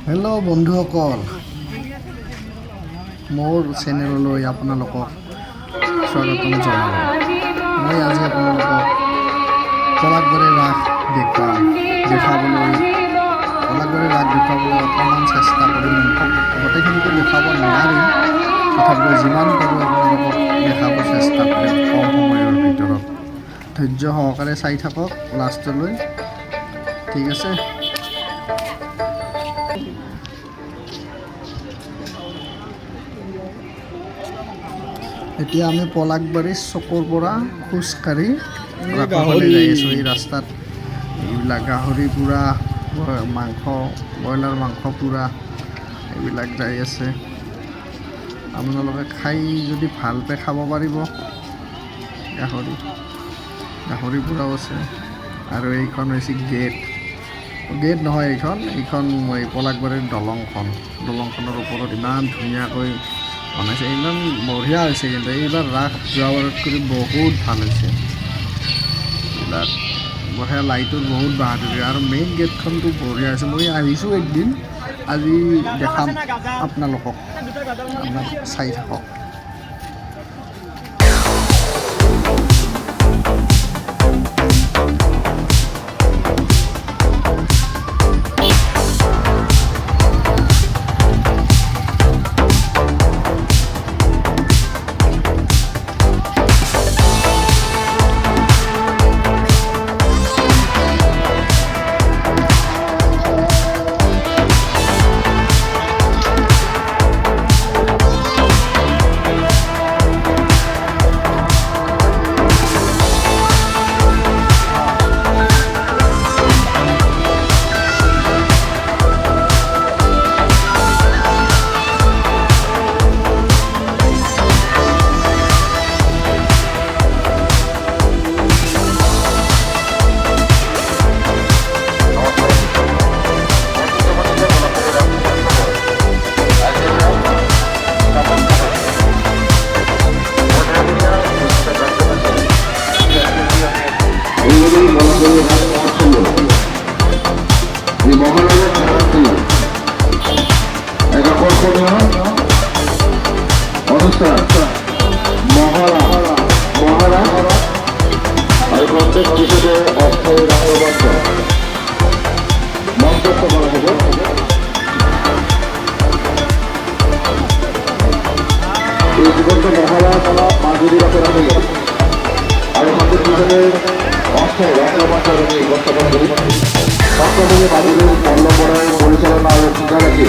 Hello' বন্ধুসকল, মোৰ চেনেললৈ আপোনালোকক স্বাগতম জনালোঁ। মই আজি আপোনালোকক পলাশবাৰী ৰাস দেখাবলৈ অকণমান চেষ্টা কৰিম। গোটেইখিনিতো দেখাব নোৱাৰিম, তথাপিও যিমান পাৰোঁ আপোনালোকক দেখাব চেষ্টা কৰিম কম সময়ৰ ভিতৰত। ধৈৰ্য সহকাৰে চাই থাকক লাষ্টলৈ, ঠিক আছে। এতিয়া আমি পলাশবাৰী চকৰ পৰা খোজকাঢ়ি ৰাসলৈ যাই আছোঁ। এই ৰাস্তাত এইবিলাক গাহৰি পোৰা, ব্ৰইলাৰ মাংস পোৰা এইবিলাক যাই আছে। আপোনালোকে খাই যদি ভাল পাই খাব পাৰিব। গাহৰি পোৰাও আছে। আৰু এইখন হৈছে গেট নহয়, এইখন পলাশবাৰীৰ দলংখনৰ ওপৰত ইমান ধুনীয়াকৈ বনাইছে, ইমান বঢ়িয়া হৈছে। কিন্তু এইবাৰ ৰাস যোৱাবাৰত কৰি বহুত ভাল হৈছে। এইবিলাক বঢ়িয়া, লাইটৰ বহুত বাহাদুৰি, আৰু মেইন গেটখনটো বঢ়িয়া হৈছে। মই আহিছোঁ একদিন, আজি দেখাম আপোনালোকক, চাই থাকক। প্রত্যেক অফিসে অস্থায়ী রাষ্ট্রবদ্ধ মন্তব্য করা হবে। এই জীবন্ত মহালয়া তারা মাঝুরি রাখে রাখে আর আমাদের পিছনে অস্থায়ী রাষ্ট্রবদ্ধ উপস্থাপন করি। সপ্তাহে মাঝুরির পল্লবরায় পরিচালনা ও ঠিকানাকে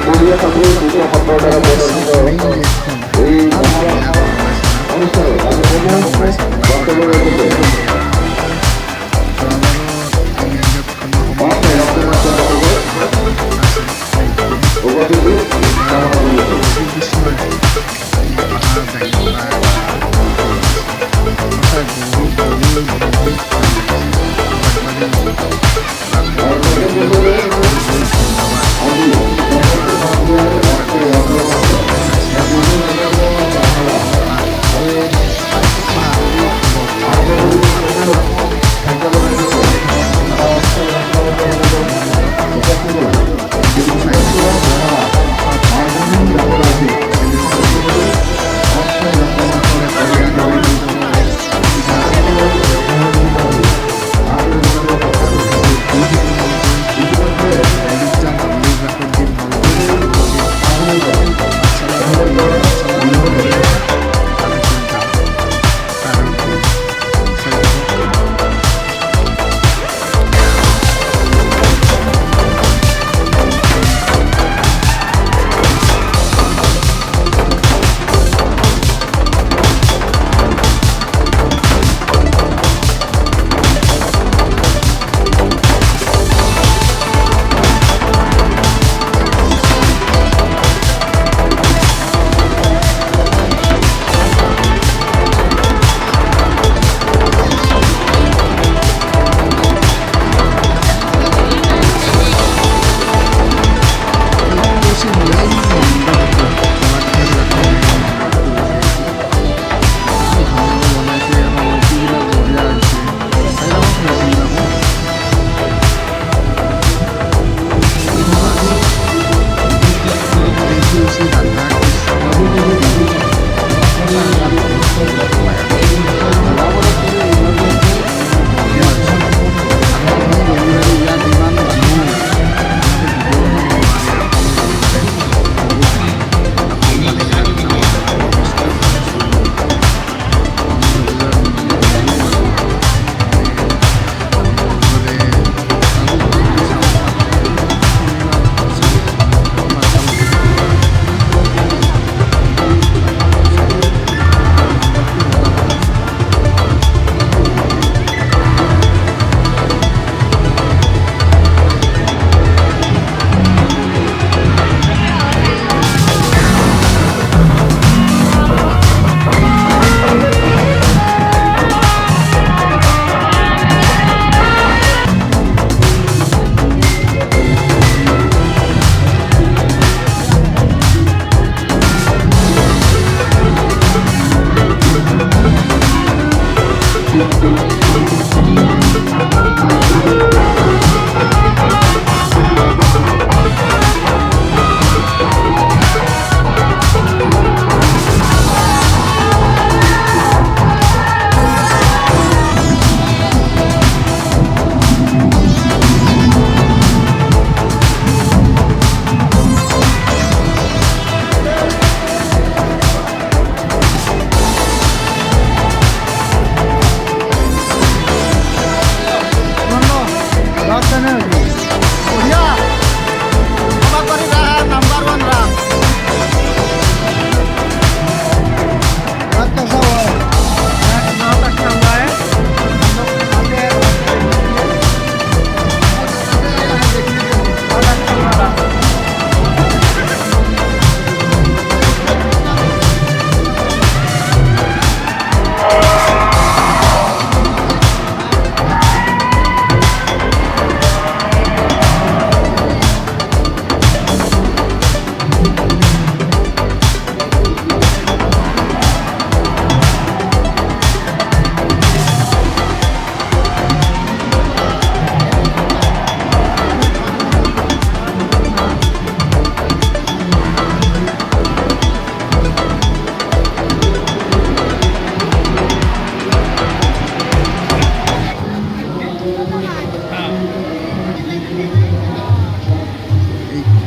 কোরিয়া ঠাকুর দুটো সপ্তাহ দ্বারা প্রদর্শিত এই মহালয়া অনুষ্ঠানে বক্তব্য রেখেছে।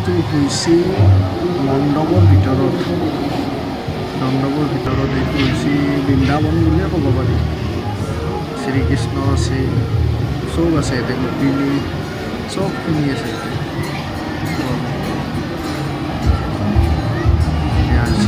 এইটো হৈছে মণ্ডপৰ ভিতৰত এইটো হৈছে বৃন্দাবন বুলিয়ে ক'ব পাৰি। শ্ৰীকৃষ্ণ আছে, চব আছে ইয়াতে, গোপিনী চবখিনি আছে ইয়াতে। ধুনীয়া হৈছে।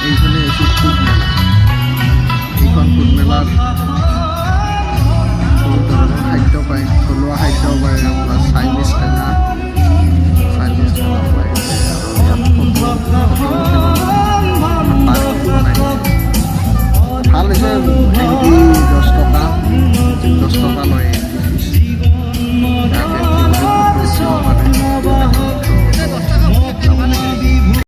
এইখানে এসে ফুড মেলা, এইখন ফুড মেলার